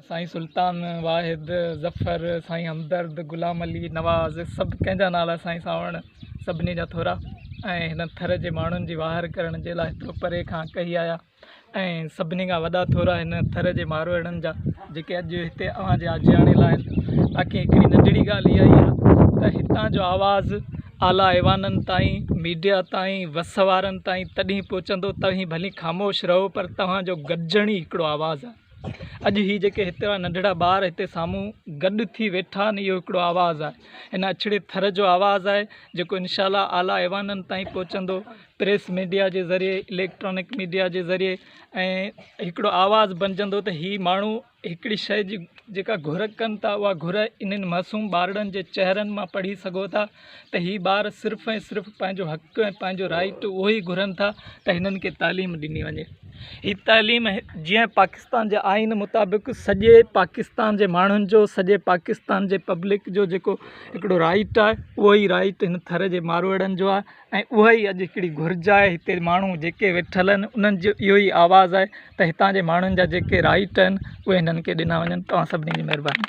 साईं सुल्तान वाहिद ज़फ़र साईं हमदर्द गुलाम अली नवाज़ सभु कंहिंजा नाला साईं सावण सभिनी जा थोरा ऐं हिन थर जे माण्हुनि जी वाहर करण जे लाइ हेतिरो परे खां कई आया ऐं सभिनी खां वॾा थोरा हिन थर जे मारवाड़नि जा जेके अॼु हिते अव्हांजे आजियाणे लाइ बाक़ी हिकिड़ी नंढड़ी ॻाल्हि इहा ई आहे त हितां जो आवाज़ु आला ऐवाननि ताईं मीडिया ताईं वस वारनि ताईं तॾहिं पहुचंदो तव्हीं भली ख़ामोश रहो पर तव्हांजो गॾिजण ई हिकिड़ो आवाज़ु आहे। अॼु ही जेके हिते नंढड़ा ॿार हिते साम्हूं गॾु थी वेठा आहिनि इहो हिकिड़ो आवाज़ु आहे हिन अछड़े थर जो आवाज़ु आहे जेको इनशाला आला ऐवाननि ताईं पहुचंदो प्रेस मीडिया जे ज़रिए इलेक्ट्रॉनिक मीडिया जे ज़रिए ऐं हिकिड़ो आवाज़ु बणिजंदो त ही माण्हू हिकिड़ी शइ जी जेका घुर कनि था उहा घुर इन्हनि मासूम ॿारनि जे चहिरनि मां पढ़ी सघो था त ही ॿार सिर्फ़ु ऐं सिर्फ़ु पंहिंजो हक़ ऐं पंहिंजो राइट उहो ई घुरनि था त हिननि खे तालीम ॾिनी वञे। ही तालीम जीअं पाकिस्तान जे आइन मुताबिक़ सॼे पाकिस्तान जे माण्हुनि जो सॼे पाकिस्तान जे पब्लिक जो जेको हिकिड़ो राइट आहे उहो ई राइट हिन थर जे मारवाड़नि जो आहे ऐं उहा ई अॼु हिकिड़ी घुरिज आहे हिते माण्हू जेके वेठल आहिनि उन्हनि जो इहो ई आवाज़ु आहे त हितां जे माण्हुनि जा जेके राइट आहिनि उहे हिननि खे ॾिना वञनि। तव्हां सभिनी जी महिरबानी।